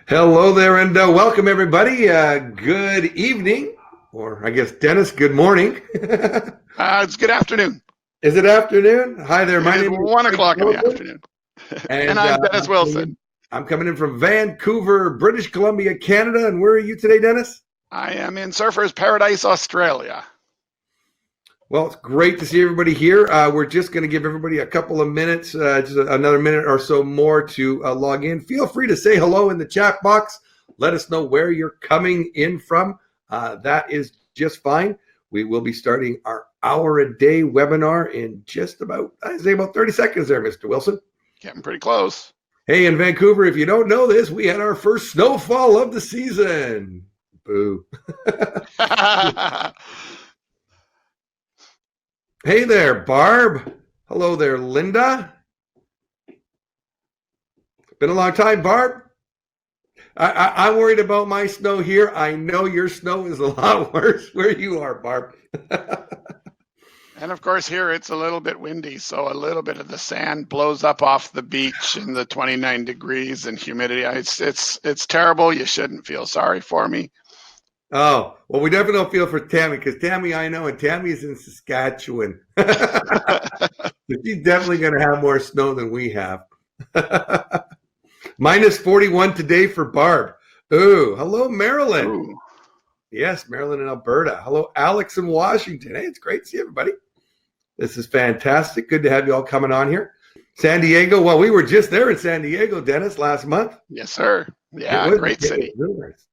Hello there, and welcome everybody. Good evening, or I guess Dennis, good morning. It's good afternoon. Is it afternoon? Hi there, my It is name is 1 Craig o'clock in the Sullivan, afternoon. And and I'm Dennis Wilson. I'm coming in from Vancouver, British Columbia, Canada. And where are you today, Dennis? I am in Surfers Paradise, Australia. Well, it's great to see everybody here. We're just going to give everybody a couple of minutes, just another minute or so more to log in. Feel free to say hello in the chat box. Let us know where you're coming in from. That is just fine. We will be starting our Hour a Day webinar in just about, I'd say about 30 seconds there, Mr. Wilson. Getting pretty close. Hey, in Vancouver, if you don't know this, we had our first snowfall of the season. Boo. Hey there, Barb. Hello there, Linda. Been a long time, Barb. I'm worried about my snow here. I know your snow is a lot worse where you are, Barb. And of course, here it's a little bit windy, so a little bit of the sand blows up off the beach in the 29 degrees and humidity. It's terrible. You shouldn't feel sorry for me. Oh, well, we definitely don't feel for Tammy, because Tammy I know, and Tammy's in Saskatchewan. She's definitely going to have more snow than we have. Minus 41 today for Barb. Ooh, hello, Marilyn. Ooh. Yes, Marilyn in Alberta. Hello, Alex in Washington. Hey, it's great to see everybody. This is fantastic. Good to have you all coming on here. San Diego. Well, we were just there in San Diego, Dennis, last month. Yes, sir. Yeah, great city. Really nice.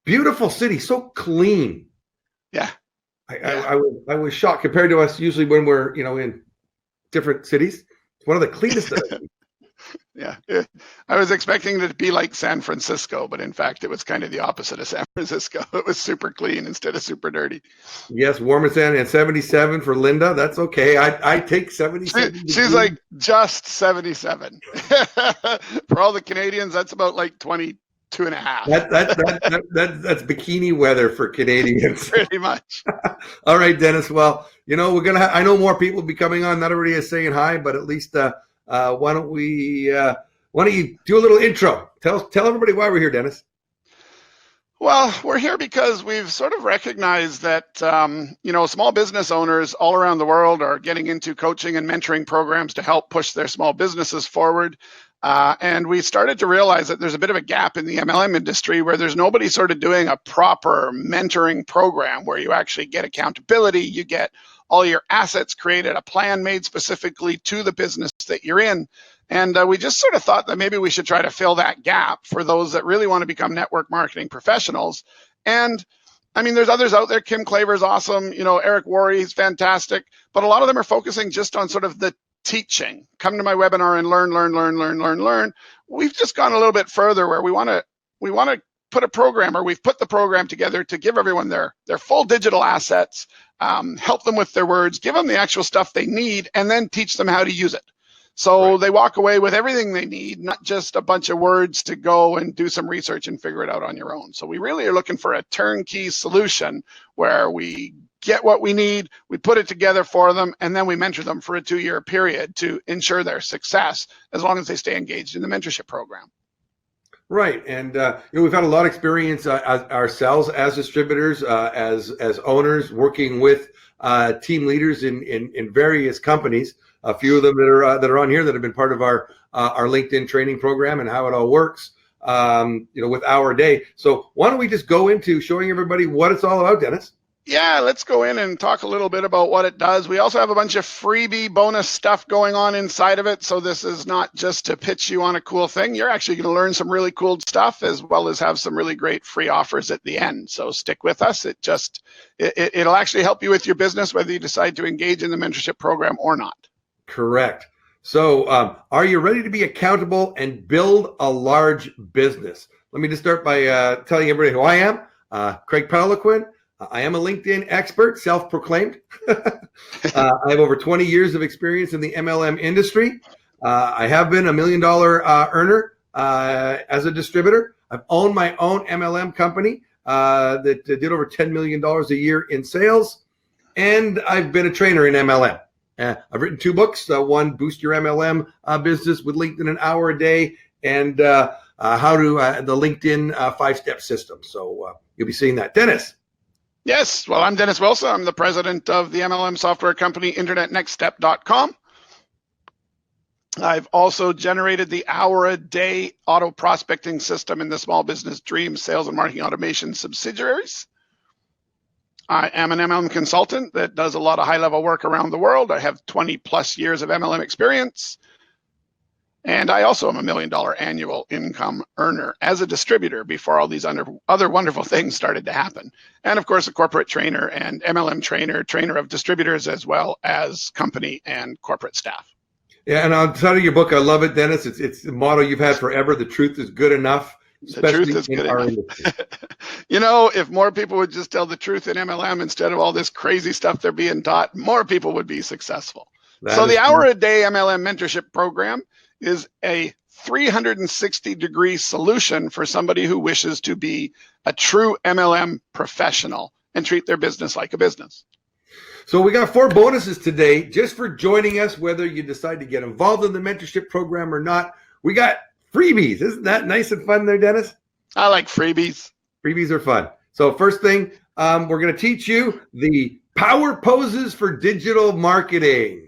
Beautiful city, so clean. Yeah. I was shocked compared to us usually when we're in different cities. It's one of the cleanest. Yeah, I was expecting it to be like San Francisco, but in fact, it was kind of the opposite of San Francisco. It was super clean instead of super dirty. Yes, warm and sunny, and 77 for Linda. That's okay. I take 77. She's like just 77. For all the Canadians, that's about like 22 and a half. That's bikini weather for Canadians. Pretty much. All right, Dennis. Well, we're gonna. I know more people will be coming on. Not everybody is saying hi, but at least why don't you do a little intro? Tell everybody why we're here, Dennis. Well, we're here because we've sort of recognized that, small business owners all around the world are getting into coaching and mentoring programs to help push their small businesses forward. And we started to realize that there's a bit of a gap in the MLM industry where there's nobody sort of doing a proper mentoring program where you actually get accountability, you get all your assets created, a plan made specifically to the business that you're in. And we just sort of thought that maybe we should try to fill that gap for those that really want to become network marketing professionals. And I mean, there's others out there. Kim Klaver's awesome. Eric Worre is fantastic. But a lot of them are focusing just on sort of the teaching. Come to my webinar and learn. We've just gone a little bit further where we want to put a program, or we've put the program together to give everyone their full digital assets, help them with their words, give them the actual stuff they need, and then teach them how to use it. So They walk away with everything they need, not just a bunch of words to go and do some research and figure it out on your own. So we really are looking for a turnkey solution where we get what we need, we put it together for them, and then we mentor them for a 2-year period to ensure their success as long as they stay engaged in the mentorship program. Right, and we've had a lot of experience ourselves as distributors, as owners, working with team leaders in various companies. A few of them that are on here that have been part of our LinkedIn training program and how it all works, with Hour Day. So why don't we just go into showing everybody what it's all about, Dennis? Yeah, let's go in and talk a little bit about what it does. We also have a bunch of freebie bonus stuff going on inside of it. So this is not just to pitch you on a cool thing. You're actually going to learn some really cool stuff as well as have some really great free offers at the end. So stick with us. It'll actually help you with your business, whether you decide to engage in the mentorship program or not. Correct. So are you ready to be accountable and build a large business? Let me just start by telling everybody who I am. Craig Poliquin. I am a LinkedIn expert, self-proclaimed. I have over 20 years of experience in the MLM industry. I have been $1 million earner as a distributor. I've owned my own MLM company that did over $10 million a year in sales. And I've been a trainer in MLM. I've written 2 books. One, Boost Your MLM Business with LinkedIn, an hour a day. And how to the LinkedIn 5-step system. So you'll be seeing that. Dennis. Yes, well, I'm Dennis Wilson. I'm the president of the MLM software company InternetNextStep.com. I've also generated the HourADay auto prospecting system in the Small Business Dream Sales and Marketing Automation subsidiaries. I am an MLM consultant that does a lot of high-level work around the world. I have 20 plus years of MLM experience. And I also am $1 million annual income earner as a distributor before all these other wonderful things started to happen. And of course, a corporate trainer and MLM trainer of distributors, as well as company and corporate staff. Yeah, and I'll tell you your book. I love it, Dennis. It's the motto you've had forever. The truth is good enough. The truth is good enough. You know, if more people would just tell the truth in MLM instead of all this crazy stuff they're being taught, more people would be successful. So the HourADay MLM Mentorship Program is a 360-degree solution for somebody who wishes to be a true MLM professional and treat their business like a business. So we got 4 bonuses today just for joining us, whether you decide to get involved in the mentorship program or not. We got freebies. Isn't that nice and fun there, Dennis? I like freebies. Freebies are fun. So first thing, we're going to teach you the power poses for digital marketing.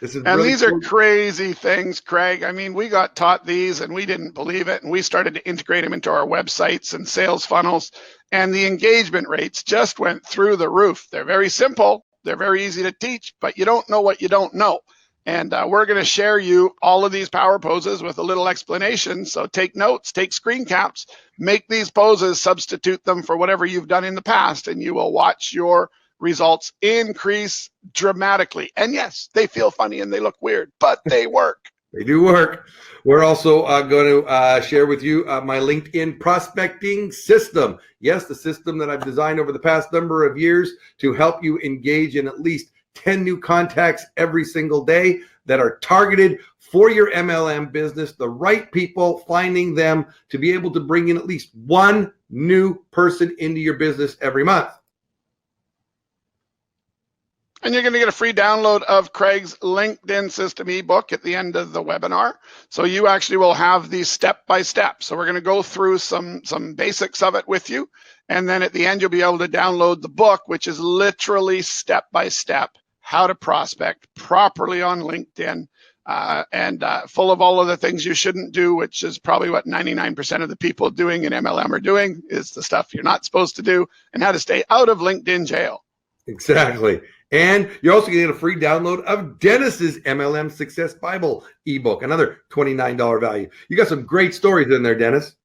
These are crazy things, Craig. I mean, we got taught these and we didn't believe it. And we started to integrate them into our websites and sales funnels. And the engagement rates just went through the roof. They're very simple. They're very easy to teach, but you don't know what you don't know. And we're going to share you all of these power poses with a little explanation. So take notes, take screen caps, make these poses, substitute them for whatever you've done in the past, and you will watch your results increase dramatically. And yes, they feel funny and they look weird, but they work. They do work. We're also going to share with you my LinkedIn prospecting system. Yes, the system that I've designed over the past number of years to help you engage in at least 10 new contacts every single day that are targeted for your MLM business, the right people, finding them to be able to bring in at least one new person into your business every month. And you're going to get a free download of Craig's LinkedIn system ebook at the end of the webinar. So you actually will have these step by step. So we're going to go through some basics of it with you. And then at the end, you'll be able to download the book, which is literally step by step how to prospect properly on LinkedIn and full of all of the things you shouldn't do, which is probably what 99% of the people doing in MLM are doing, is the stuff you're not supposed to do, and how to stay out of LinkedIn jail. Exactly. And you're also going to get a free download of Dennis's MLM Success Bible ebook, another $29 value. You got some great stories in there, Dennis.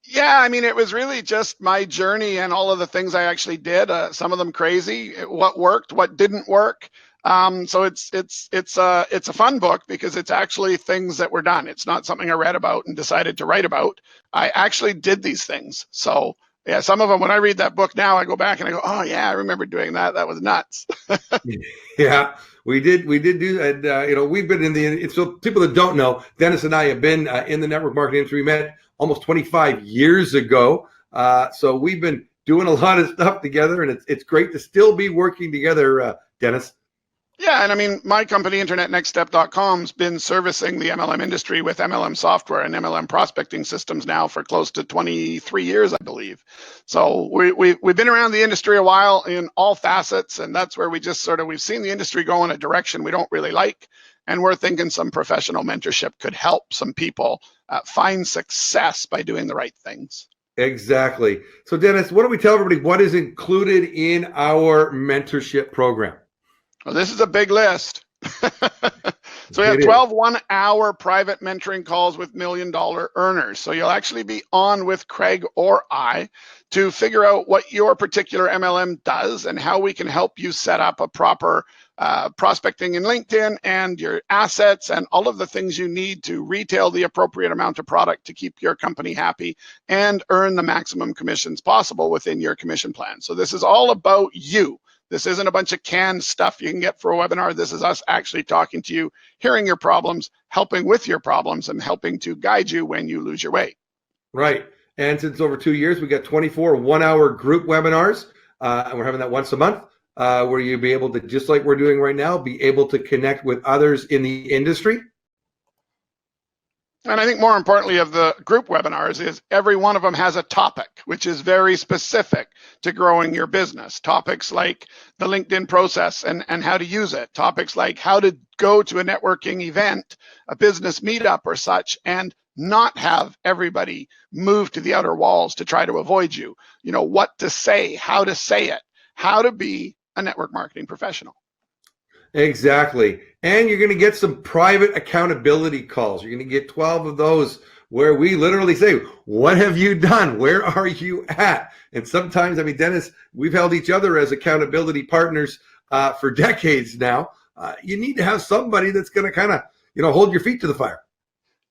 Yeah, I mean, it was really just my journey and all of the things I actually did. Some of them crazy, what worked, what didn't work. So it's a fun book because it's actually things that were done. It's not something I read about and decided to write about. I actually did these things. So yeah, some of them, when I read that book now, I go back and I go, oh yeah, I remember doing that. That was nuts. Yeah, we did do that. We've been in the, so people that don't know, Dennis and I have been in the network marketing industry. We met almost 25 years ago. So we've been doing a lot of stuff together, and it's great to still be working together, Dennis. Yeah, and I mean, my company, InternetNextStep.com, has been servicing the MLM industry with MLM software and MLM prospecting systems now for close to 23 years, I believe. So we've been around the industry a while in all facets, and that's where we just we've seen the industry go in a direction we don't really like, and we're thinking some professional mentorship could help some people find success by doing the right things. Exactly. So Dennis, why don't we tell everybody what is included in our mentorship program? Well, this is a big list. So we have 12 one-hour private mentoring calls with $1 million earners. So you'll actually be on with Craig or I to figure out what your particular MLM does and how we can help you set up a proper prospecting in LinkedIn and your assets and all of the things you need to retail the appropriate amount of product to keep your company happy and earn the maximum commissions possible within your commission plan. So this is all about you. This isn't a bunch of canned stuff you can get for a webinar. This is us actually talking to you, hearing your problems, helping with your problems, and helping to guide you when you lose your way. Right. And since over 2 years, we got 24 one-hour group webinars, and we're having that once a month, where you'll be able to, just like we're doing right now, be able to connect with others in the industry. And I think more importantly of the group webinars is every one of them has a topic, which is very specific to growing your business. Topics like the LinkedIn process and how to use it. Topics like how to go to a networking event, a business meetup or such, and not have everybody move to the outer walls to try to avoid you. You know, what to say, how to be a network marketing professional. Exactly. And you're going to get some private accountability calls. You're going to get 12 of those where we literally say, what have you done? Where are you at? And sometimes, I mean, Dennis, we've held each other as accountability partners for decades now. You need to have somebody that's going to kind of, hold your feet to the fire.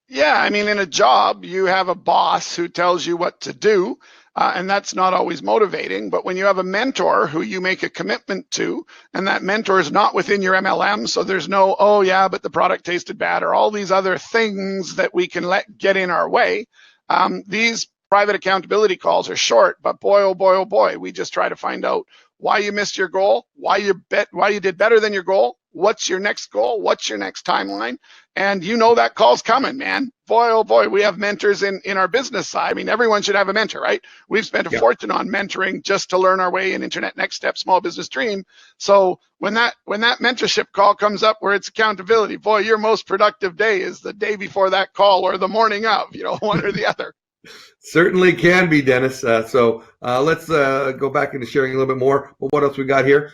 Yeah, I mean, in a job, you have a boss who tells you what to do, and that's not always motivating. But when you have a mentor who you make a commitment to, and that mentor is not within your MLM, so there's no, oh yeah, but the product tasted bad, or all these other things that we can let get in our way. These private accountability calls are short, but boy, oh boy, oh boy, we just try to find out why you missed your goal, why you did better than your goal, what's your next goal, what's your next timeline, and that call's coming, man. Boy, oh boy, we have mentors in our business side. I mean, everyone should have a mentor, right? We've spent a fortune on mentoring just to learn our way in Internet Next Step, Small Business Dream. So when that mentorship call comes up where it's accountability, boy, your most productive day is the day before that call or the morning of, one or the other. Certainly can be, Dennis. So let's go back into sharing a little bit more. But what else we got here?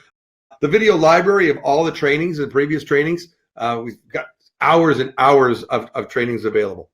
The video library of all the trainings and previous trainings. We've got hours and hours of trainings available.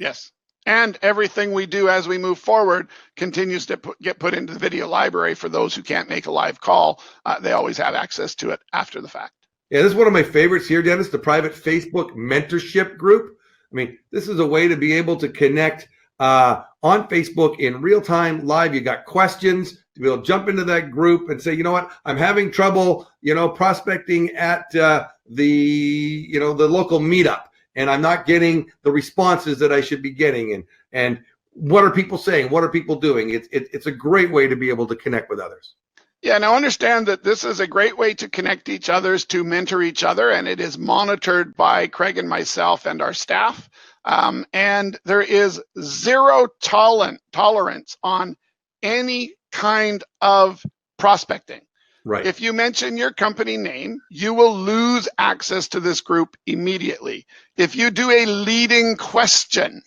Yes. And everything we do as we move forward continues to get put into the video library for those who can't make a live call. They always have access to it after the fact. Yeah, this is one of my favorites here, Dennis, the private Facebook mentorship group. I mean, this is a way to be able to connect on Facebook in real time live. You got questions to be able to jump into that group and say, you know what, I'm having trouble, prospecting at the local meetup, and I'm not getting the responses that I should be getting. And what are people saying? What are people doing? It's a great way to be able to connect with others. Yeah, now understand that this is a great way to connect each others, to mentor each other, and it is monitored by Craig and myself and our staff. And there is zero tolerance on any kind of prospecting. Right. If you mention your company name, you will lose access to this group immediately. If you do a leading question,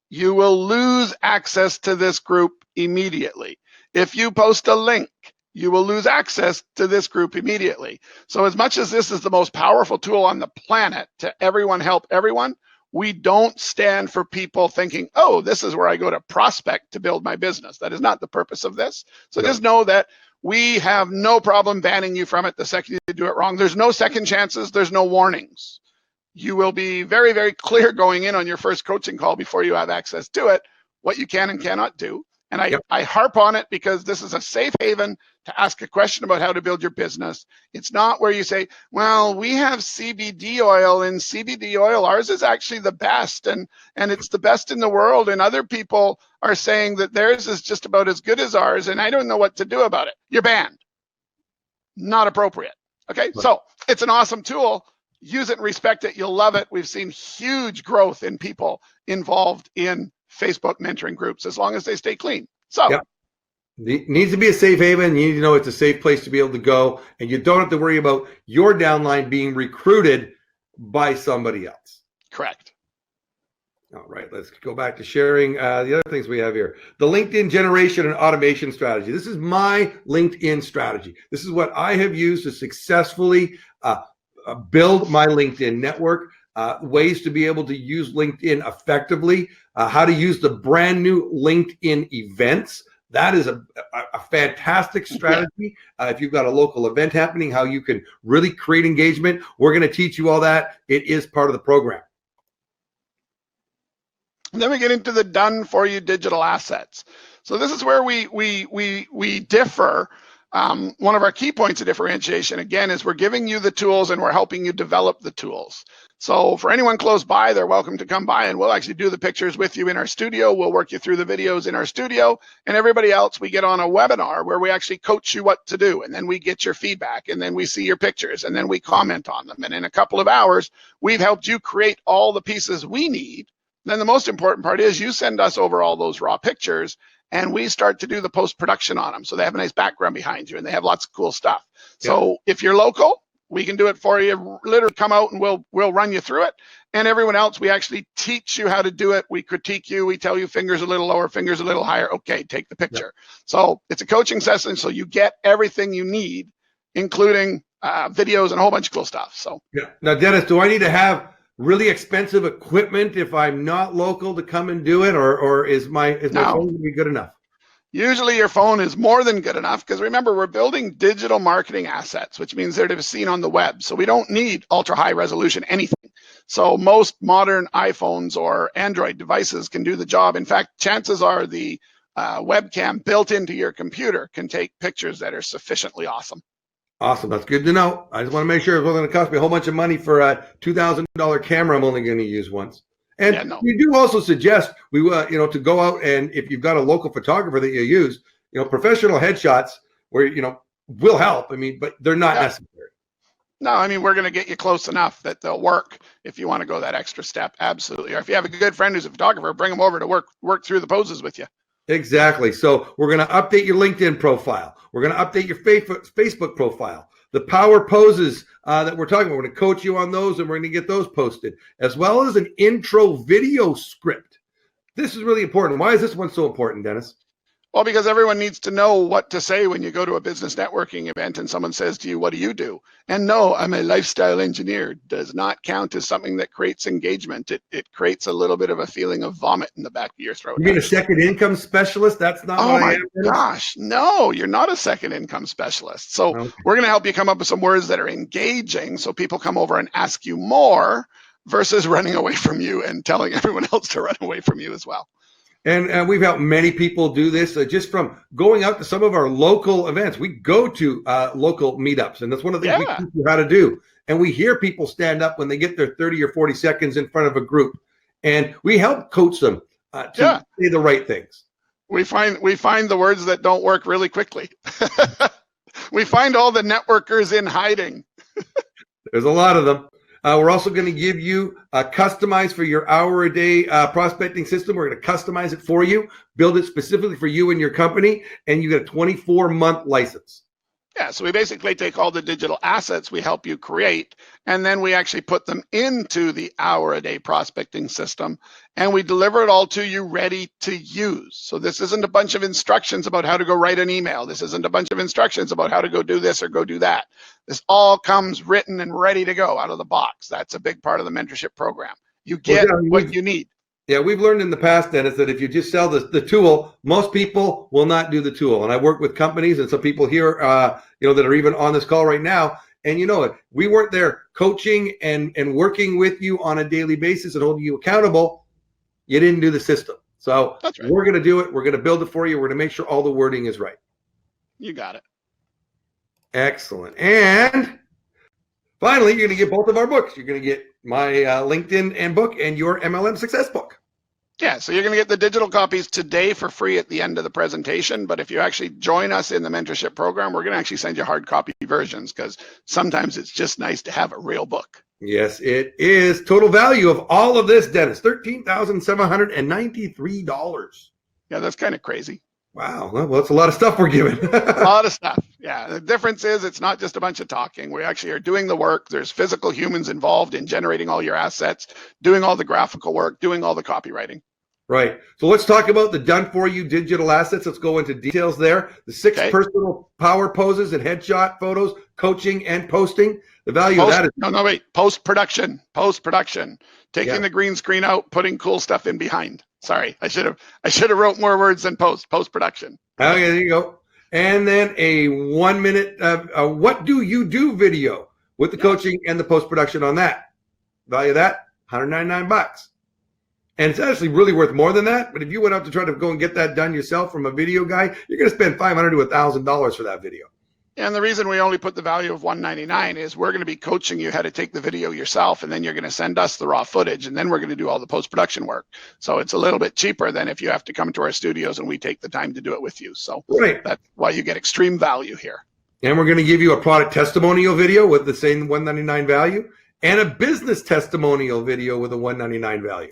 you will lose access to this group immediately. If you post a link, you will lose access to this group immediately. So as much as this is the most powerful tool on the planet to everyone help everyone, we don't stand for people thinking, oh, this is where I go to prospect to build my business. That is not the purpose of this. So just know that we have no problem banning you from it the second you do it wrong. There's no second chances. There's no warnings. You will be very, very clear going in on your first coaching call before you have access to it, what you can and cannot do. And I harp on it because this is a safe haven to ask a question about how to build your business. It's not where you say, well, we have CBD oil, and CBD oil, ours is actually the best, and it's the best in the world. And other people are saying that theirs is just about as good as ours, and I don't know what to do about it. You're banned. Not appropriate. Okay, so it's an awesome tool. Use it and respect it. You'll love it. We've seen huge growth in people involved in Facebook mentoring groups as long as they stay clean. So it needs to be a safe haven. You need to know it's a safe place to be able to go, and you don't have to worry about your downline being recruited by somebody else. Correct. All right, let's go back to sharing the other things we have here. The LinkedIn generation and automation strategy. This is my LinkedIn strategy. This is what I have used to successfully build my LinkedIn network. Ways to be able to use LinkedIn effectively, how to use the brand new LinkedIn events. That is a fantastic strategy. If you've got a local event happening, how you can really create engagement. We're going to teach you all that. It is part of the program. And then we get into the done for you digital assets. So this is where we differ. One of our key points of differentiation, again, is we're giving you the tools and we're helping you develop the tools. So for anyone close by, they're welcome to come by and we'll actually do the pictures with you in our studio. We'll work you through the videos in our studio, and everybody else, we get on a webinar where we actually coach you what to do. And then we get your feedback, and then we see your pictures, and then we comment on them. And in a couple of hours, we've helped you create all the pieces we need Then the most important part is you send us over all those raw pictures and we start to do the post-production on them. So they have a nice background behind you and they have lots of cool stuff. So if you're local, we can do it for you. Literally come out and we'll run you through it. And everyone else, we actually teach you how to do it. We critique you. We tell you fingers a little lower, fingers a little higher. Okay, take the picture. So it's a coaching session. So you get everything you need, including videos and a whole bunch of cool stuff. So Now, Dennis, do I need to have really expensive equipment if I'm not local to come and do it, or is my phone going to be good enough? Usually your phone is more than good enough, because remember, we're building digital marketing assets, which means they're to be seen on the web. So we don't need ultra high resolution anything. So most modern iPhones or Android devices can do the job. In fact, chances are the webcam built into your computer can take pictures that are sufficiently awesome. Awesome. That's good to know. I just want to make sure it wasn't going to cost me a whole bunch of money for a $2,000 camera I'm only going to use once. And we do also suggest to go out, and if you've got a local photographer that you use, professional headshots where, will help. I mean, but they're not necessary. No, I mean, we're going to get you close enough that they'll work if you want to go that extra step. Absolutely. Or if you have a good friend who's a photographer, bring them over to work through the poses with you. Exactly. So we're going to update your LinkedIn profile. We're going to update your Facebook profile. The power poses that we're talking about, we're going to coach you on those, and we're going to get those posted, as well as an intro video script. This is really important. Why is this one so important, Dennis? Well, because everyone needs to know what to say when you go to a business networking event and someone says to you, what do you do? And no, I'm a lifestyle engineer does not count as something that creates engagement. It creates a little bit of a feeling of vomit in the back of your throat. You mean a second income specialist? That's not what I am. Oh my gosh, no, you're not a second income specialist. So we're going to help you come up with some words that are engaging so people come over and ask you more versus running away from you and telling everyone else to run away from you as well. And we've helped many people do this just from going out to some of our local events. We go to local meetups, and that's one of the things we teach you how to do. And we hear people stand up when they get their 30 or 40 seconds in front of a group, and we help coach them to say the right things. We find the words that don't work really quickly. We find all the networkers in hiding. There's a lot of them. We're also going to give you a customized for your HourADay prospecting system. We're going to customize it for you, build it specifically for you and your company, and you get a 24-month license. Yeah, so we basically take all the digital assets we help you create, and then we actually put them into the HourADay prospecting system, and we deliver it all to you ready to use. So this isn't a bunch of instructions about how to go write an email. This isn't a bunch of instructions about how to go do this or go do that. This all comes written and ready to go out of the box. That's a big part of the mentorship program. You get what you need. Yeah, we've learned in the past, Dennis, that if you just sell the tool, most people will not do the tool. And I work with companies and some people here, that are even on this call right now. And we weren't there coaching and working with you on a daily basis and holding you accountable. You didn't do the system. So we're going to do it. We're going to build it for you. We're going to make sure all the wording is right. You got it. Excellent. And finally, you're going to get both of our books. You're going to get my LinkedIn and book and your MLM success book. Yeah, so you're going to get the digital copies today for free at the end of the presentation. But if you actually join us in the mentorship program, we're going to actually send you hard copy versions, because sometimes it's just nice to have a real book. Yes, it is. Total value of all of this, Dennis, $13,793. Yeah, that's kind of crazy. Wow. Well, that's a lot of stuff we're giving. A lot of stuff. Yeah. The difference is it's not just a bunch of talking. We actually are doing the work. There's physical humans involved in generating all your assets, doing all the graphical work, doing all the copywriting. Right. So let's talk about the done for you digital assets. Let's go into details there. The 6 personal power poses and headshot photos, coaching and posting. The value of that is wait. Post-production. Taking the green screen out, putting cool stuff in behind. Sorry, I should have wrote more words than post-production. Okay, there you go. And then a 1 minute what do you do video with the coaching and the post-production on that. Value of that, $199. And it's actually really worth more than that. But if you went out to try to go and get that done yourself from a video guy, you're going to spend $500 to $1,000 for that video. And the reason we only put the value of $199 is we're going to be coaching you how to take the video yourself, and then you're going to send us the raw footage, and then we're going to do all the post-production work. So it's a little bit cheaper than if you have to come to our studios and we take the time to do it with you. So that's why you get extreme value here. And we're going to give you a product testimonial video with the same $199 value and a business testimonial video with a $199 value.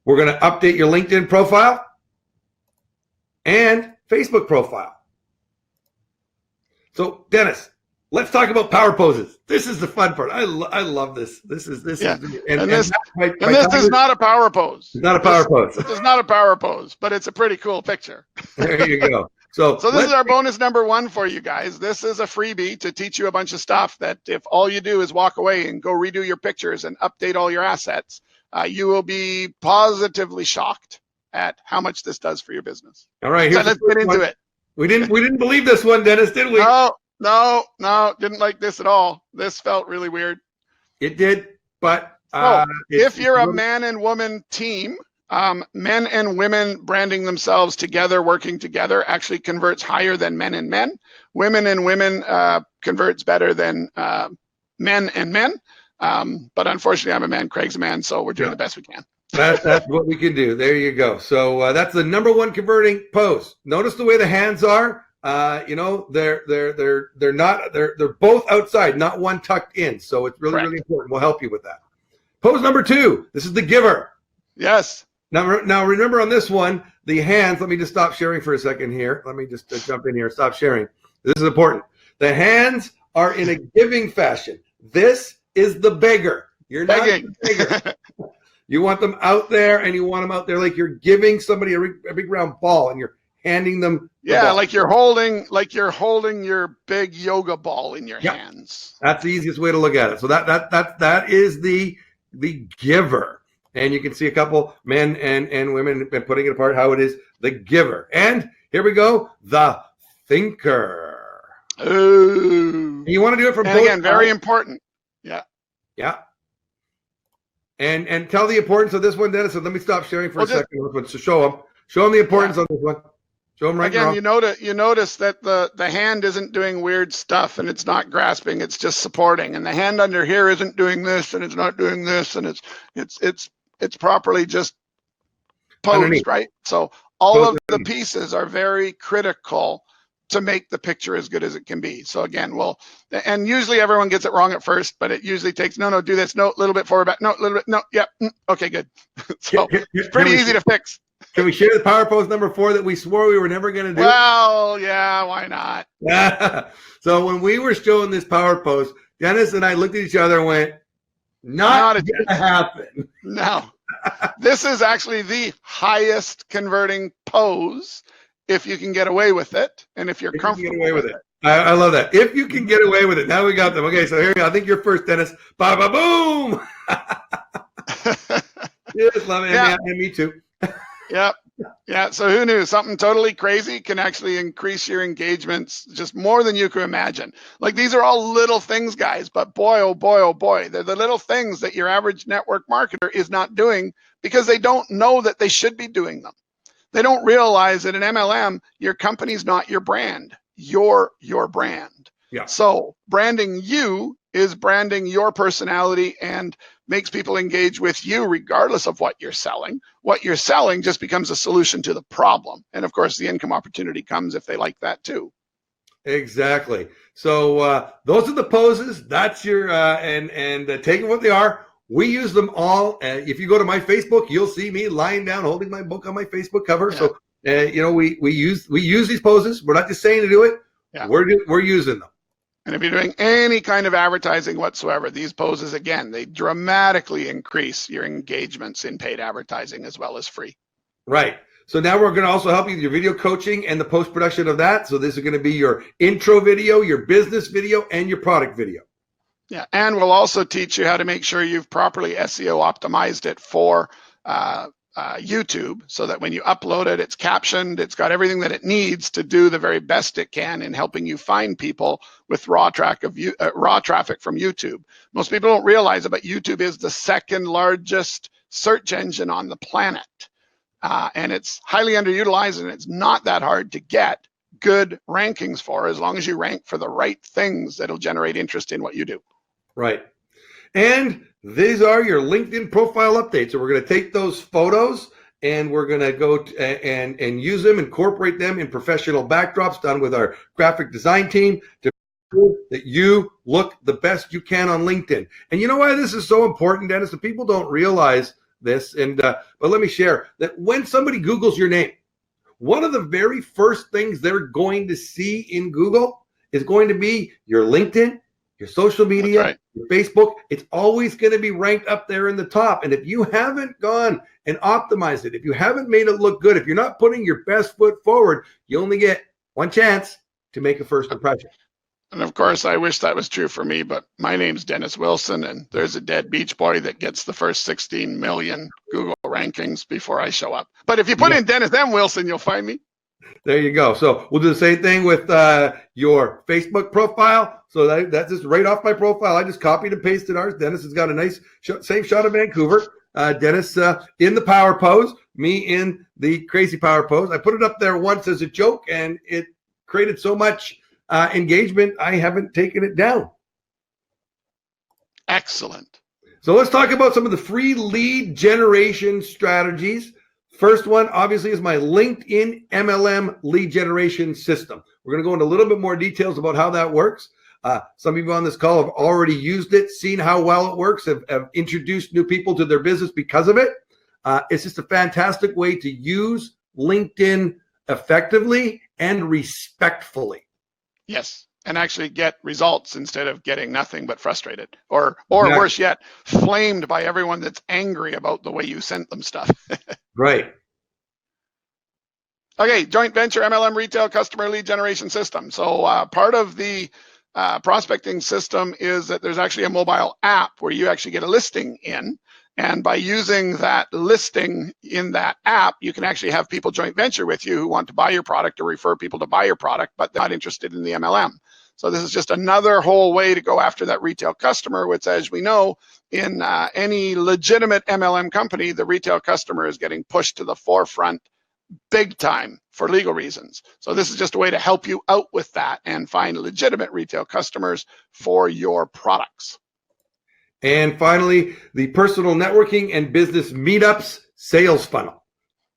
We're going to update your LinkedIn profile and Facebook profile. So, Dennis, let's talk about power poses. This is the fun part. I love this. This is this is not a power pose. It's not a power pose. This is not a power pose, but it's a pretty cool picture. There you go. So this is our bonus number 1 for you guys. This is a freebie to teach you a bunch of stuff that if all you do is walk away and go redo your pictures and update all your assets, you will be positively shocked at how much this does for your business. All right, so let's get into it. We didn't believe this one, Dennis, did we? No, didn't like this at all. This felt really weird. It did, but if you're a man and woman team, men and women branding themselves together, working together, actually converts higher than men and men. Women and women converts better than men and men. But unfortunately, I'm a man, Craig's a man, so we're doing the best we can. That's what we can do. There you go. So that's the number 1 converting pose. Notice the way the hands are. You know, they're both outside, not one tucked in. So it's really, really important. We'll help you with that. Pose number 2. This is the giver. Yes. Now remember on this one, the hands, let me just stop sharing for a second here. Let me just jump in here, stop sharing. This is important. The hands are in a giving fashion. This is the beggar. You're not the beggar. You want them out there, and you want them out there like you're giving somebody a big round ball, and you're handing them. Yeah, like you're holding your big yoga ball in your hands. That's the easiest way to look at it. So that is the giver. And you can see a couple men and women been putting it apart how it is the giver. And here we go, the thinker. Ooh. And you want to do it from both again, very important. Yeah. Yeah. And tell the importance of this one, Dennis. So let me stop sharing for a second. So show them the importance of this one. Show them right now. Again, you notice that the hand isn't doing weird stuff and it's not grasping. It's just supporting. And the hand under here isn't doing this and it's not doing this and it's properly just posed, underneath. Right? So all of the pieces are very critical to make the picture as good as it can be. So again, and usually everyone gets it wrong at first, but it usually takes, no, do this, no, a little bit forward, back, no, a little bit, no, yeah, okay, good. So it's pretty easy to fix. Can we share the power pose number 4 that we swore we were never going to do? Well, yeah, why not? So when we were showing this power pose, Dennis and I looked at each other and went, not going to happen. No. This is actually the highest converting pose if you can get away with it, and if you're comfortable get away with it. I love that. If you can get away with it. Now we got them. Okay, so here we go. I think you're first, Dennis. Ba-ba-boom! Yes, love it. Yeah. And me too. Yep. Yeah, so who knew? Something totally crazy can actually increase your engagements just more than you could imagine. Like, these are all little things, guys, but boy, oh boy, oh boy. They're the little things that your average network marketer is not doing because they don't know that they should be doing them. They don't realize that in MLM, your company's not your brand. You're your brand. Yeah. So branding you is branding your personality and makes people engage with you regardless of what you're selling. What you're selling just becomes a solution to the problem. And of course, the income opportunity comes if they like that too. Exactly. So those are the poses. That's your, take them what they are. We use them all. If you go to my Facebook, you'll see me lying down, holding my book on my Facebook cover. Yeah. So, we use these poses. We're not just saying to do it. Yeah. We're using them. And if you're doing any kind of advertising whatsoever, these poses, again, they dramatically increase your engagements in paid advertising as well as free. Right. So now we're going to also help you with your video coaching and the post-production of that. So this is going to be your intro video, your business video, and your product video. Yeah, and we'll also teach you how to make sure you've properly SEO optimized it for YouTube, so that when you upload it, it's captioned, it's got everything that it needs to do the very best it can in helping you find people with raw traffic from YouTube. Most people don't realize it, but YouTube is the second largest search engine on the planet. And it's highly underutilized, and it's not that hard to get good rankings for, as long as you rank for the right things that'll generate interest in what you do. Right. And these are your LinkedIn profile updates. So we're going to take those photos and we're going to go and use them, incorporate them in professional backdrops done with our graphic design team to make sure that you look the best you can on LinkedIn. And you know why this is so important, Dennis? The people don't realize this, but let me share that when somebody Googles your name, one of the very first things they're going to see in Google is going to be your LinkedIn, your social media, right. your Facebook. It's always going to be ranked up there in the top. And if you haven't gone and optimized it, if you haven't made it look good, if you're not putting your best foot forward, you only get one chance to make a first impression. And of course, I wish that was true for me, but my name's Dennis Wilson, and there's a dead beach boy that gets the first 16 million Google rankings before I show up. But if you put in Dennis M. Wilson, you'll find me. There you go. So we'll do the same thing with your Facebook profile. So that's just right off my profile. I just copied and pasted ours. Dennis has got a nice same shot of Vancouver. Dennis in the power pose, me in the crazy power pose. I put it up there once as a joke, and it created so much engagement, I haven't taken it down. Excellent. So let's talk about some of the free lead generation strategies. First one, obviously, is my LinkedIn MLM lead generation system. We're going to go into a little bit more details about how that works. Some people on this call have already used it, seen how well it works, have introduced new people to their business because of it. It's just a fantastic way to use LinkedIn effectively and respectfully. Yes, and actually get results instead of getting nothing but frustrated, or worse yet, flamed by everyone that's angry about the way you sent them stuff. Right. Okay, joint venture MLM retail customer lead generation system. So part of the prospecting system is that there's actually a mobile app where you actually get a listing in. And by using that listing in that app, you can actually have people joint venture with you who want to buy your product or refer people to buy your product, but they're not interested in the MLM. So this is just another whole way to go after that retail customer, which, as we know, in any legitimate MLM company, the retail customer is getting pushed to the forefront big time for legal reasons. So this is just a way to help you out with that and find legitimate retail customers for your products. And finally, the personal networking and business meetups sales funnel.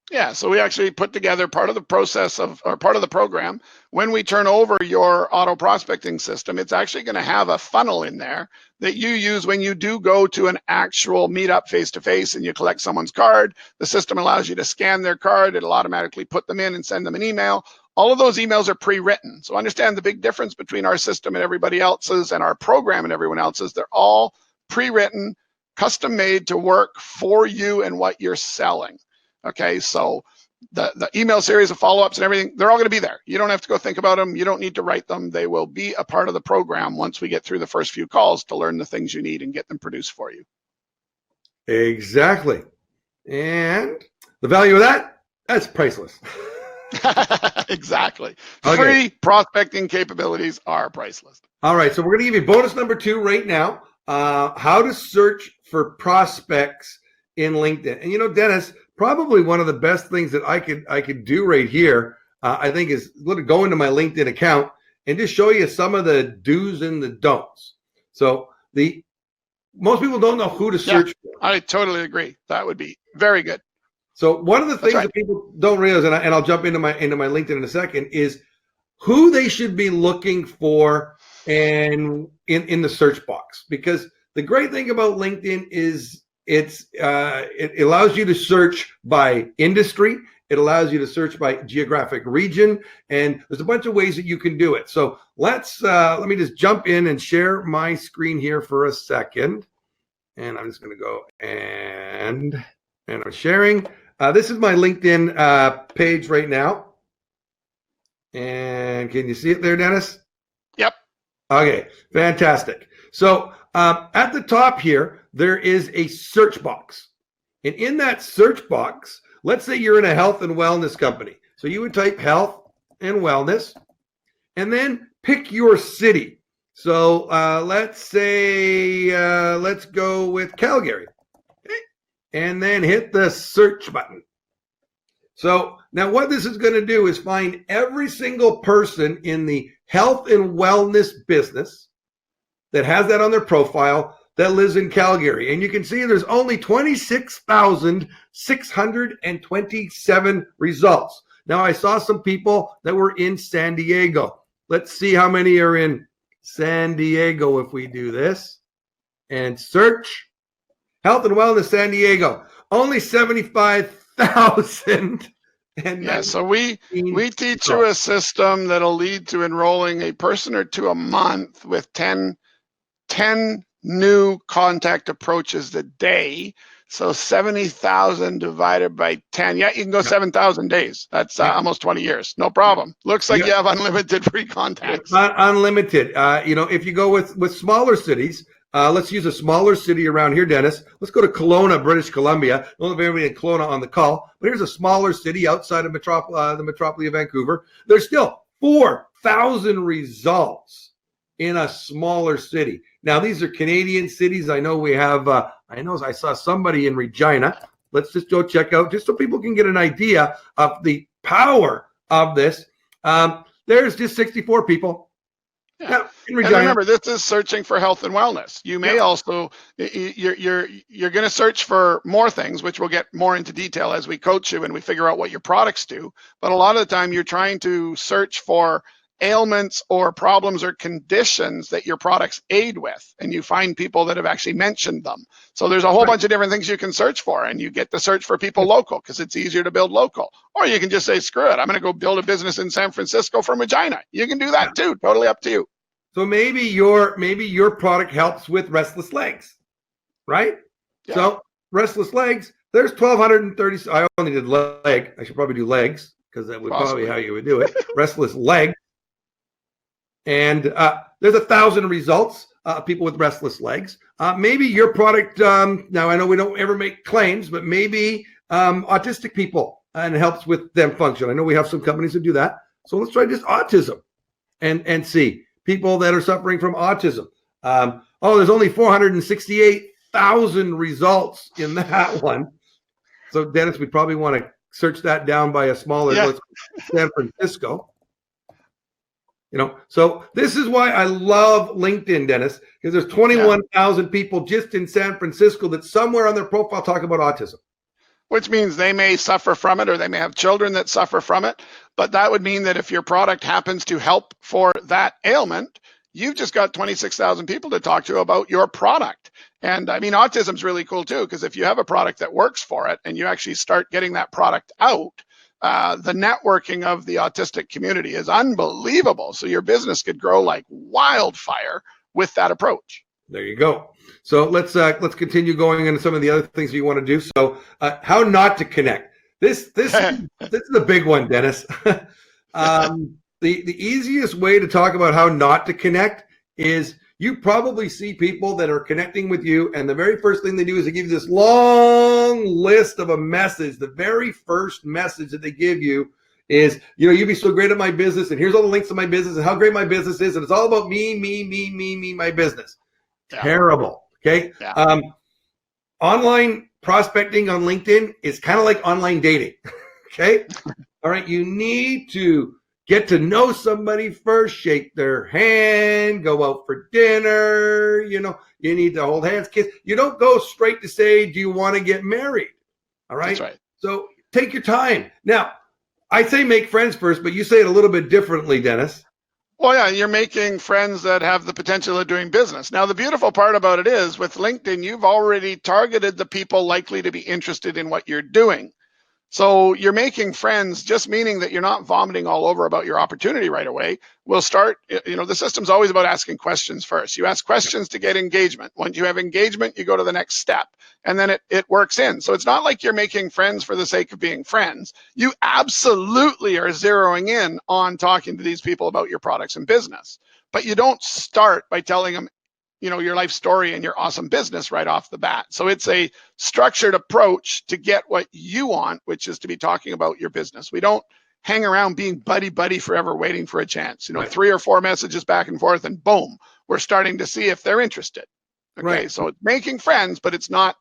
Yeah, so we actually put together part of the process or part of the program. When we turn over your auto prospecting system, it's actually going to have a funnel in there that you use when you do go to an actual meetup face-to-face and you collect someone's card. The system allows you to scan their card. It'll automatically put them in and send them an email. All of those emails are pre-written. So understand the big difference between our system and everybody else's, and our program and everyone else's. They're all pre-written, custom made to work for you and what you're selling. Okay, so the email series of follow-ups and everything, they're all going to be there. You don't have to go think about them. You don't need to write them. They will be a part of the program once we get through the first few calls to learn the things you need and get them produced for you. Exactly. And the value of that's priceless. Exactly. Okay. Free prospecting capabilities are priceless. All right, so we're going to give you bonus number 2 right now. How to search for prospects in LinkedIn. And you know, Dennis, probably one of the best things that I could do right here, I think, is go into my LinkedIn account and just show you some of the do's and the don'ts. So most people don't know who to search for. I totally agree. That would be very good. So one of the things that people don't realize, and I'll jump into my LinkedIn in a second, is who they should be looking for and in the search box. Because the great thing about LinkedIn is it allows you to search by industry. It allows you to search by geographic region, and there's a bunch of ways that you can do it. So let me just jump in and share my screen here for a second. And I'm just going to go and I'm sharing. This is my LinkedIn page right now. And can you see it there, Dennis? Yep. Okay, fantastic. So at the top here, there is a search box. And in that search box, let's say you're in a health and wellness company. So you would type health and wellness and then pick your city. So let's say, let's go with Calgary. Okay. And then hit the search button. So now what this is going to do is find every single person in the health and wellness business that has that on their profile that lives in Calgary. And you can see there's only 26,627 results. Now I saw some people that were in San Diego. Let's see how many are in San Diego if we do this and search health and wellness San Diego. only 75,000. And Yeah, so we teach you a system that'll lead to enrolling a person or two a month with 10 new contact approaches a day. So 70,000 divided by 10. Yeah, you can go 7,000 days. That's almost 20 years. No problem. Looks like you have unlimited free contacts. It's not unlimited. If you go with smaller cities, let's use a smaller city around here, Dennis. Let's go to Kelowna, British Columbia. I don't have everybody in Kelowna on the call, but here's a smaller city outside of the metropolis of Vancouver. There's still 4,000 results in a smaller city. Now, these are Canadian cities. I know we have, I saw somebody in Regina. Let's just go check out, just so people can get an idea of the power of this. There's just 64 people. Yeah. And remember, this is searching for health and wellness. You may also, you're going to search for more things, which we'll get more into detail as we coach you and we figure out what your products do. But a lot of the time you're trying to search for ailments or problems or conditions that your products aid with, and you find people that have actually mentioned them. So there's a whole bunch of different things you can search for, and you get to search for people local because it's easier to build local. Or you can just say, screw it, I'm going to go build a business in San Francisco from Regina. You can do that too, totally up to you. So maybe your product helps with restless legs, right? Yeah. So restless legs, there's 1,230. I only did leg. I should probably do legs because that would probably how you would do it. Restless leg. And there's 1,000 results, people with restless legs. Maybe your product, now I know we don't ever make claims, but maybe autistic people, and it helps with them function. I know we have some companies that do that. So let's try just autism and see people that are suffering from autism. There's only 468,000 results in that one. So Dennis, we probably want to search that down by a smaller, San Francisco. So this is why I love LinkedIn, Dennis, because there's 21,000 people just in San Francisco that somewhere on their profile talk about autism. Which means they may suffer from it, or they may have children that suffer from it. But that would mean that if your product happens to help for that ailment, you've just got 26,000 people to talk to about your product. And I mean, autism is really cool too, because if you have a product that works for it and you actually start getting that product out, the networking of the autistic community is unbelievable. So your business could grow like wildfire with that approach. There you go. So let's continue going into some of the other things you want to do. So how not to connect. This is the big one, Dennis. The easiest way to talk about how not to connect is you probably see people that are connecting with you, and the very first thing they do is they give you this long list of a message. The very first message that they give you is, you'd be so great at my business, and here's all the links to my business and how great my business is, and it's all about me, my business. Yeah. Terrible. Okay. Yeah. Online prospecting on LinkedIn is kind of like online dating. Okay. All right. You need to get to know somebody first, shake their hand, go out for dinner. You need to hold hands, kiss. You don't go straight to say, do you want to get married? All right. That's right. So take your time. Now, I say make friends first, but you say it a little bit differently, Dennis. Well, yeah, you're making friends that have the potential of doing business. Now, the beautiful part about it is with LinkedIn, you've already targeted the people likely to be interested in what you're doing. So you're making friends, just meaning that you're not vomiting all over about your opportunity right away. We'll start, the system's always about asking questions first. You ask questions to get engagement. Once you have engagement, you go to the next step, and then it works in. So it's not like you're making friends for the sake of being friends. You absolutely are zeroing in on talking to these people about your products and business. But you don't start by telling them, your life story and your awesome business right off the bat. So it's a structured approach to get what you want, which is to be talking about your business. We don't hang around being buddy forever waiting for a chance. 3 or 4 messages back and forth, and boom, we're starting to see if they're interested. Okay, right. So it's making friends, but it's not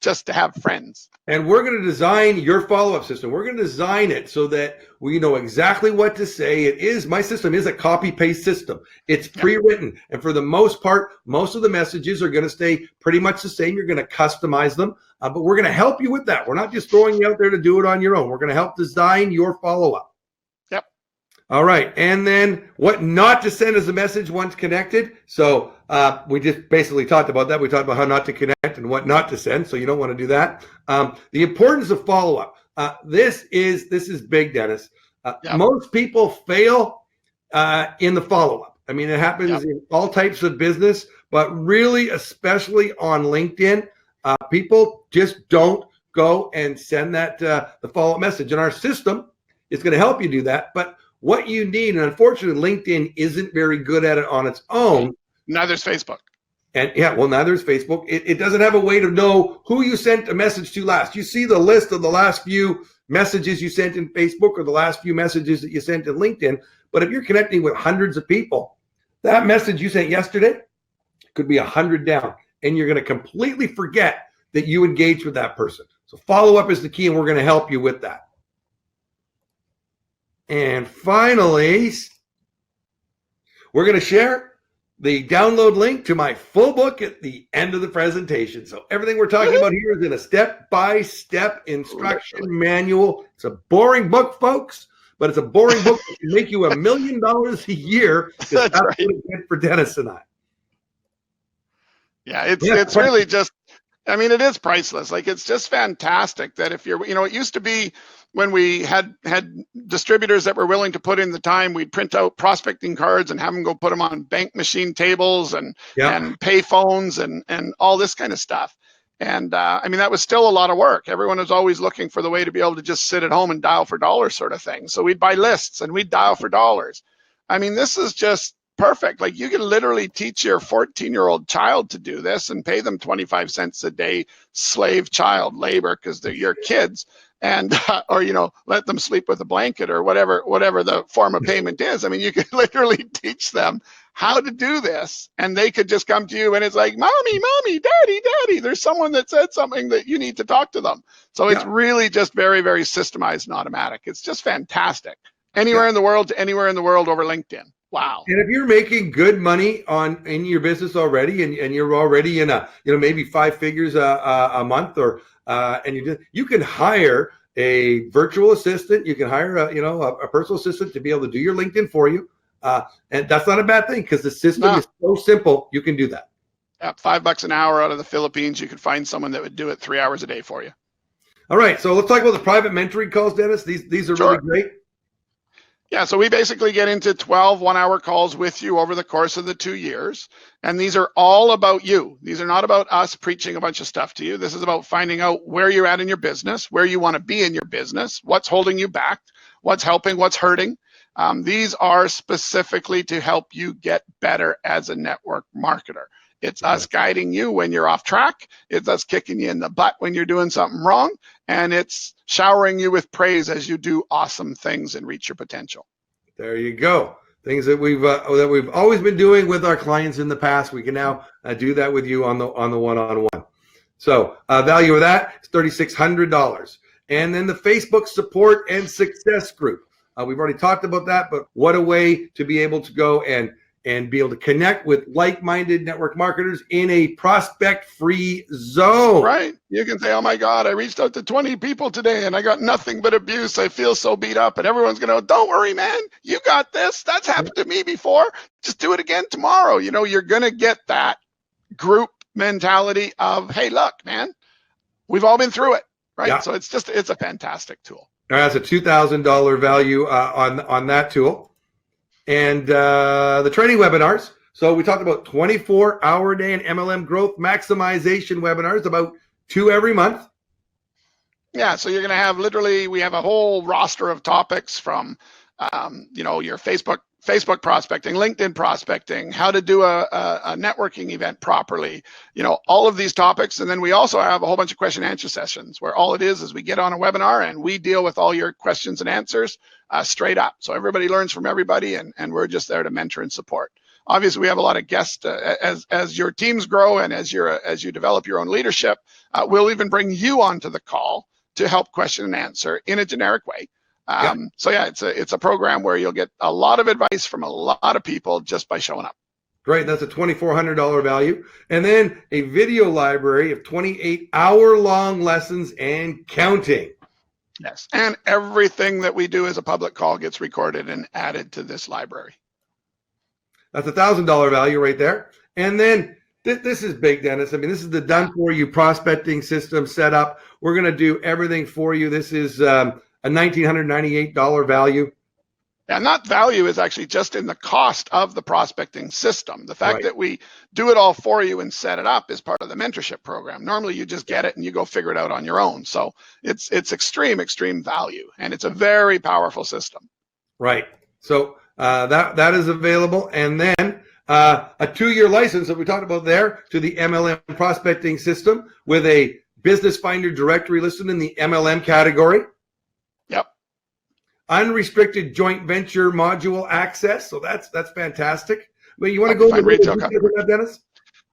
just to have friends. And we're going to design your follow-up system. We're going to design it so that we know exactly what to say. My system is a copy-paste system. It's pre-written. And for the most part, most of the messages are going to stay pretty much the same. You're going to customize them, but we're going to help you with that. We're not just throwing you out there to do it on your own. We're going to help design your follow-up. Yep. All right. And then what not to send as a message once connected. So we just basically talked about that. We talked about how not to connect and what not to send. So you don't want to do that. The importance of follow-up. This is big, Dennis. Yep. Most people fail in the follow-up. I mean, it happens in all types of business, but really, especially on LinkedIn, people just don't go and send that the follow-up message. And our system is going to help you do that. But what you need, and unfortunately, LinkedIn isn't very good at it on its own. Neither is Facebook. And neither is Facebook. It doesn't have a way to know who you sent a message to last. You see the list of the last few messages you sent in Facebook or the last few messages that you sent in LinkedIn. But if you're connecting with hundreds of people, that message you sent yesterday could be 100 down, and you're going to completely forget that you engaged with that person. So follow-up is the key, and we're going to help you with that. And finally, we're going to share the download link to my full book at the end of the presentation. So everything we're talking about here is in a step-by-step instruction manual. It's a boring book, folks, but it's a boring book that can make you $1 million a year. That's right. Really good for Dennis and I. Yeah, it's really just, I mean, it is priceless. Like, it's just fantastic that if you're, it used to be when we had distributors that were willing to put in the time, we'd print out prospecting cards and have them go put them on bank machine tables and pay phones and all this kind of stuff. And I mean, that was still a lot of work. Everyone was always looking for the way to be able to just sit at home and dial for dollars sort of thing. So we'd buy lists and we'd dial for dollars. I mean, this is just perfect. Like, you can literally teach your 14-year-old child to do this and pay them 25 cents a day, slave child labor, because they're your kids, and or let them sleep with a blanket or whatever the form of payment is. I mean, you could literally teach them how to do this, and they could just come to you and it's like, mommy, daddy, there's someone that said something that you need to talk to them. So it's really just very, very systemized and automatic. It's just fantastic. Anywhere in the world to anywhere in the world over LinkedIn. Wow. And if you're making good money in your business already, and you're already in maybe 5 figures a month, or and you can hire a virtual assistant. You can hire a personal assistant to be able to do your LinkedIn for you, and that's not a bad thing, because the system is so simple. You can do that. Yeah, $5 an hour out of the Philippines. You could find someone that would do it 3 hours a day for you. All right, so let's talk about the private mentoring calls, Dennis. These are really great. Yeah, so we basically get into 12 one-hour calls with you over the course of the 2 years. And these are all about you. These are not about us preaching a bunch of stuff to you. This is about finding out where you're at in your business, where you want to be in your business, what's holding you back, what's helping, what's hurting. These are specifically to help you get better as a network marketer. It's us guiding you when you're off track. It's us kicking you in the butt when you're doing something wrong. And it's showering you with praise as you do awesome things and reach your potential. There you go. Things that we've always been doing with our clients in the past. We can now do that with you on the one-on-one. So value of that is $3,600. And then the Facebook support and success group. We've already talked about that, but what a way to be able to go and be able to connect with like-minded network marketers in a prospect-free zone. Right. You can say, oh my God, I reached out to 20 people today and I got nothing but abuse. I feel so beat up. And everyone's going to, don't worry, man. You got this. That's happened to me before. Just do it again tomorrow. You're going to get that group mentality of, hey, look, man, we've all been through it. Right. Yeah. So it's a fantastic tool. That's a $2,000 value on that tool. And the training webinars. So we talked about 24 HourADay and MLM growth maximization webinars, about 2 every month. Yeah, so you're going to have we have a whole roster of topics from, your Facebook prospecting, LinkedIn prospecting, how to do a networking event properly, all of these topics. And then we also have a whole bunch of question and answer sessions where all it is we get on a webinar and we deal with all your questions and answers straight up. So everybody learns from everybody, and we're just there to mentor and support. Obviously, we have a lot of guests as your teams grow and as you develop your own leadership. We'll even bring you onto the call to help question and answer in a generic way. So yeah, it's a program where you'll get a lot of advice from a lot of people just by showing up. Great, that's a $2,400 value. And then a video library of 28 hour-long lessons and counting. Yes. And everything that we do as a public call gets recorded and added to this library. That's $1,000 value right there. And then this is big, Dennis. I mean, this is the done for you prospecting system set up. We're going to do everything for you. This is a $1,998 value. And that value is actually just in the cost of the prospecting system. The fact that we do it all for you and set it up is part of the mentorship program. Normally you just get it and you go figure it out on your own. So it's extreme value, and it's a very powerful system. Right. So that is available. And then a 2-year license that we talked about there to the MLM prospecting system with a business finder directory listed in the MLM category. Yep. Unrestricted joint venture module access. So that's fantastic. But you want to go into retail that, Dennis?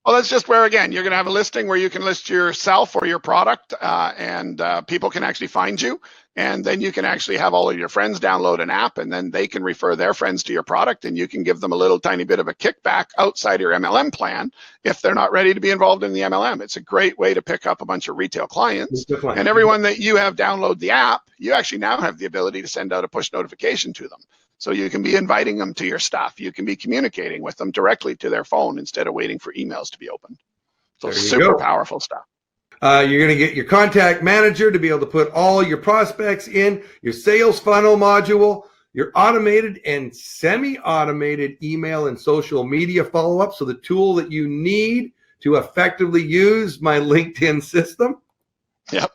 Well, that's just where, again, you're going to have a listing where you can list yourself or your product, and people can actually find you. And then you can actually have all of your friends download an app, and then they can refer their friends to your product, and you can give them a little tiny bit of a kickback outside your MLM plan if they're not ready to be involved in the MLM. It's a great way to pick up a bunch of retail clients. And everyone that you have download the app, you actually now have the ability to send out a push notification to them. So you can be inviting them to your stuff. You can be communicating with them directly to their phone instead of waiting for emails to be opened. So super powerful stuff. You're going to get your contact manager to be able to put all your prospects in, your sales funnel module, your automated and semi-automated email and social media follow-up. So the tool that you need to effectively use my LinkedIn system. Yep.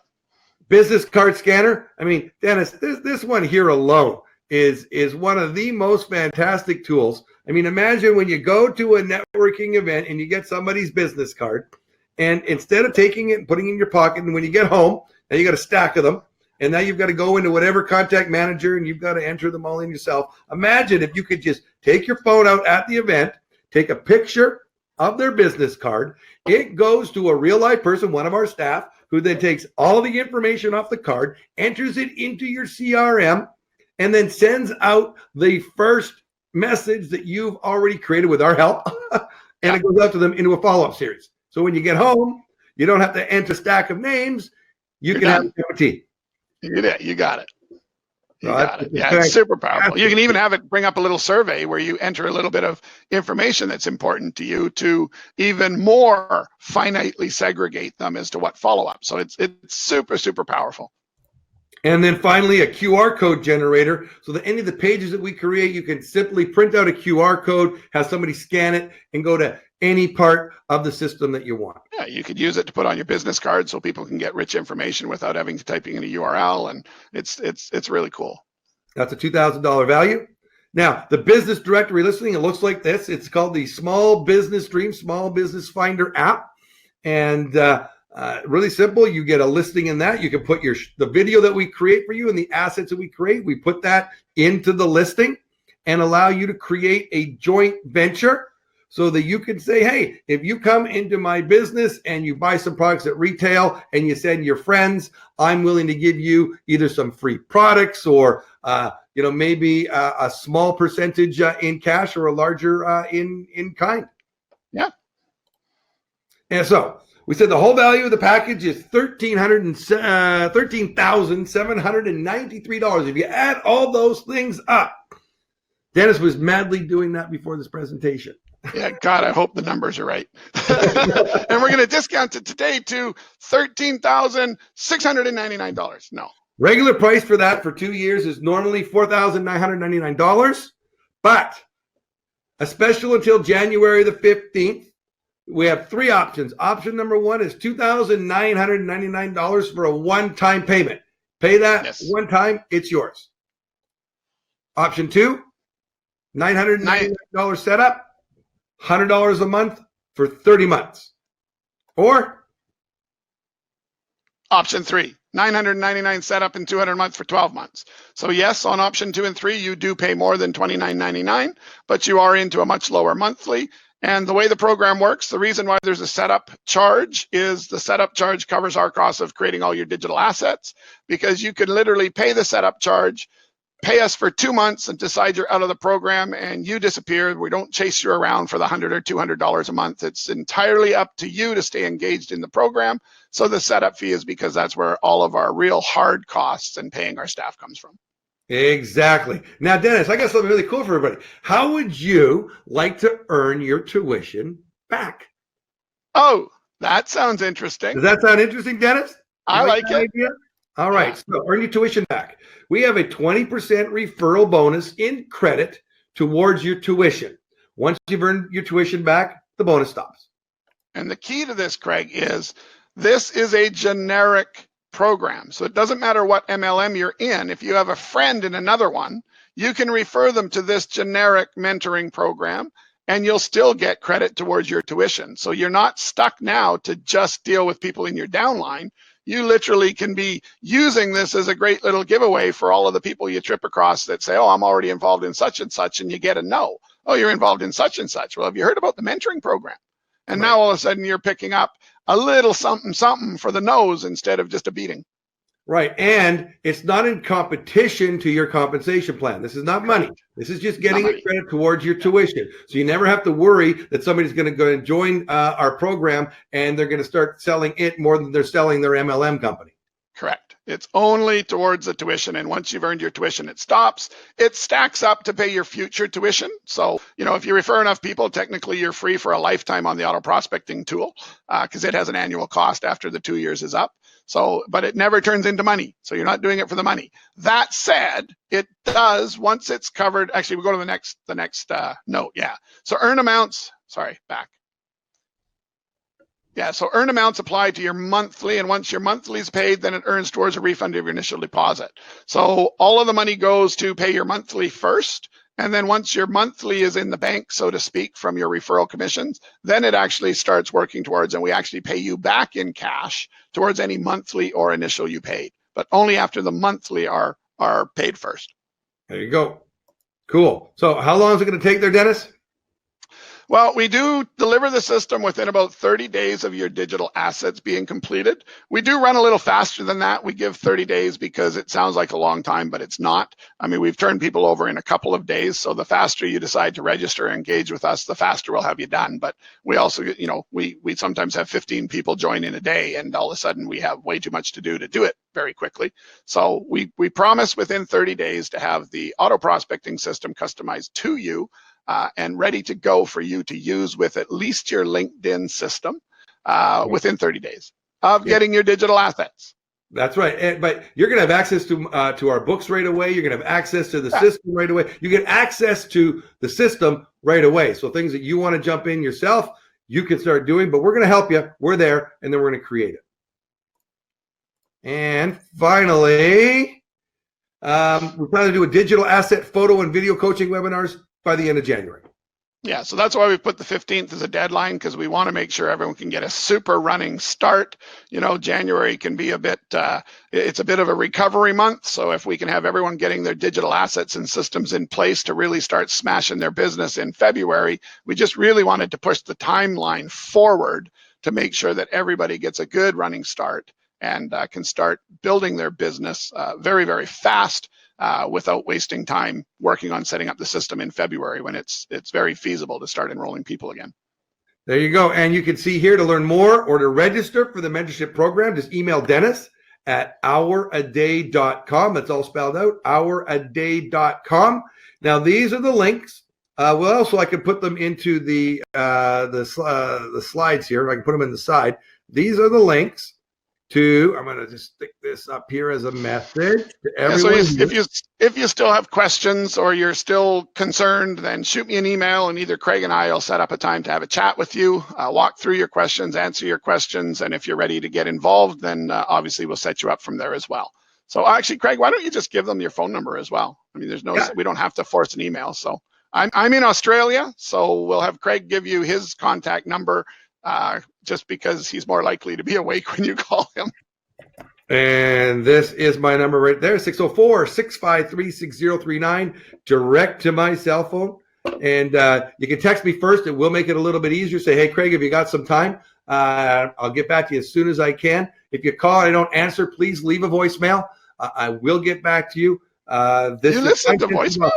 Business card scanner. I mean, Dennis, this one here alone is one of the most fantastic tools. I mean, imagine when you go to a networking event and you get somebody's business card, and instead of taking it and putting it in your pocket, and when you get home, now you got a stack of them, and now you've got to go into whatever contact manager and you've got to enter them all in yourself. Imagine if you could just take your phone out at the event, take a picture of their business card. It goes to a real life person, one of our staff, who then takes all the information off the card, enters it into your CRM, and then sends out the first message that you've already created with our help. And it goes out to them into a follow-up series. So when you get home, you don't have to enter a stack of names. You can have a cup of tea. You got it. Yeah, it's super powerful. You can even have it bring up a little survey where you enter a little bit of information that's important to you to even more finitely segregate them as to what follow-up. So it's super powerful. And then finally, a QR code generator, so that any of the pages that we create, you can simply print out a QR code, have somebody scan it, and go to any part of the system that you want. Yeah, you could use it to put on your business card so people can get rich information without having to typing in a URL, and it's really cool. That's a $2,000 value. Now, the business directory listing, it looks like this. It's called the Small Business Dream Small Business Finder app, and really simple. You get a listing in that. You can put the video that we create for you and the assets that we create. We put that into the listing and allow you to create a joint venture so that you can say, hey, if you come into my business and you buy some products at retail and you send your friends, I'm willing to give you either some free products or maybe a small percentage in cash or a larger in kind. Yeah. And so we said the whole value of the package is $13,793. If you add all those things up, Dennis was madly doing that before this presentation. Yeah, God, I hope the numbers are right. And we're going to discount it today to $13,699. No. Regular price for that for 2 years is normally $4,999, but a special until January the 15th. We have 3 options. Option number 1 is $2,999 for a one-time payment. Pay that one time, it's yours. Option 2, $999 setup, $100 a month for 30 months. Or option 3, $999 setup and $200 a month for 12 months. So yes, on option 2 and 3, you do pay more than $29.99, but you are into a much lower monthly. And the way the program works, the reason why there's a setup charge is the setup charge covers our cost of creating all your digital assets, because you can literally pay the setup charge, pay us for 2 months and decide you're out of the program and you disappear. We don't chase you around for the $100 or $200 a month. It's entirely up to you to stay engaged in the program. So the setup fee is because that's where all of our real hard costs and paying our staff comes from. Exactly. Now, Dennis, I got something really cool for everybody. How would you like to earn your tuition back? Oh, that sounds interesting. Does that sound interesting, Dennis? I like that it. idea? All right. Yeah. So earn your tuition back. We have a 20% referral bonus in credit towards your tuition. Once you've earned your tuition back, the bonus stops. And the key to this, Craig, is this is a generic program. So it doesn't matter what MLM you're in. If you have a friend in another one, you can refer them to this generic mentoring program and you'll still get credit towards your tuition. So you're not stuck now to just deal with people in your downline. You literally can be using this as a great little giveaway for all of the people you trip across that say, oh, I'm already involved in such and such, and you get a no. Oh, you're involved in such and such. Well, have you heard about the mentoring program? And now all of a sudden you're picking up a little something, something for the nose instead of just a beating. Right. And it's not in competition to your compensation plan. This is not money. This is just getting a credit towards your tuition. So you never have to worry that somebody's going to go and join our program and they're going to start selling it more than they're selling their MLM company. Correct. It's only towards the tuition. And once you've earned your tuition, it stops. It stacks up to pay your future tuition. So, if you refer enough people, technically you're free for a lifetime on the auto prospecting tool because it has an annual cost after the 2 years is up. So, but it never turns into money. So you're not doing it for the money. That said, it does once it's covered. Actually, we go to the next note. Yeah. So earn amounts. Sorry, back. Yeah, so earn amounts apply to your monthly, and once your monthly is paid, then it earns towards a refund of your initial deposit. So all of the money goes to pay your monthly first, and then once your monthly is in the bank, so to speak, from your referral commissions, then it actually starts working towards, and we actually pay you back in cash towards any monthly or initial you paid, but only after the monthly are paid first. There you go. Cool. So how long is it going to take there, Dennis? Well, we do deliver the system within about 30 days of your digital assets being completed. We do run a little faster than that. We give 30 days because it sounds like a long time, but it's not. I mean, we've turned people over in a couple of days. So the faster you decide to register and engage with us, the faster we'll have you done. But we also, we sometimes have 15 people join in a day, and all of a sudden we have way too much to do it very quickly. So we promise within 30 days to have the auto prospecting system customized to you and ready to go for you to use with at least your LinkedIn system within 30 days of getting your digital assets. That's right. But you're going to have access to our books right away. You're going to have access to the system right away. You get access to the system right away. So things that you want to jump in yourself, you can start doing, but we're going to help you. We're there, and then we're going to create it. And finally, we're planning to do a digital asset photo and video coaching webinars by the end of January. Yeah, so that's why we put the 15th as a deadline, because we want to make sure everyone can get a super running start. January can be it's a bit of a recovery month. So if we can have everyone getting their digital assets and systems in place to really start smashing their business in February, we just really wanted to push the timeline forward to make sure that everybody gets a good running start and can start building their business very, very fast. Without wasting time working on setting up the system in February when it's very feasible to start enrolling people again. There you go. And you can see here to learn more or to register for the mentorship program, just email Dennis at HourADay.com. That's all spelled out, HourADay.com. Now, these are the links. I can put them into the slides here. I can put them in the side. These are the links. I'm going to just stick this up here as a message to everyone. Yeah, so if you still have questions or you're still concerned, then shoot me an email, and either Craig and I will set up a time to have a chat with you, walk through your questions, answer your questions, and if you're ready to get involved, then obviously we'll set you up from there as well. So actually, Craig, why don't you just give them your phone number as well? I mean, we don't have to force an email. So I'm in Australia, so we'll have Craig give you his contact number. Just because he's more likely to be awake when you call him. And this is my number right there, 604-653-6039, direct to my cell phone. And you can text me first. It will make it a little bit easier. Say, hey, Craig, have you got some time? I'll get back to you as soon as I can. If you call and I don't answer, please leave a voicemail. I will get back to you. You listen to voicemails?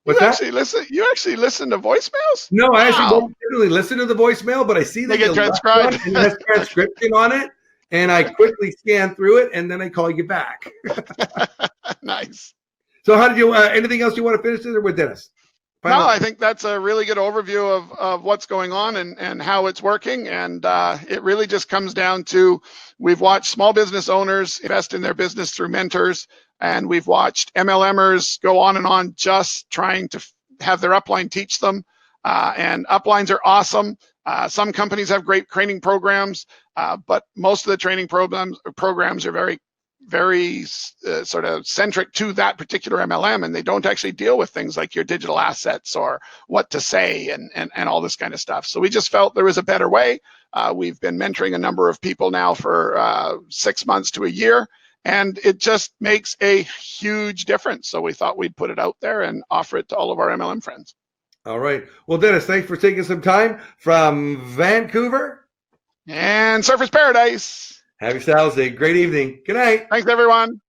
What's that? You actually listen to voicemails? No, I actually don't really listen to the voicemail, but I see that they get transcribed. And it has transcription on it. and I quickly scan through it, and then I call you back. Nice. So how did you, anything else you want to finish this or with Dennis? No, I think that's a really good overview of what's going on and how it's working. And it really just comes down to, we've watched small business owners invest in their business through mentors, and we've watched MLMers go on just trying to have their upline teach them. And uplines are awesome. Some companies have great training programs, but most of the training programs are very sort of centric to that particular MLM, and they don't actually deal with things like your digital assets or what to say and all this kind of stuff. So we just felt there was a better way. We've been mentoring a number of people now for 6 months to a year, and it just makes a huge difference. So we thought we'd put it out there and offer it to all of our MLM friends. All right. Well, Dennis, thanks for taking some time from Vancouver and Surfers Paradise. Have yourselves a great evening. Good night. Thanks, everyone.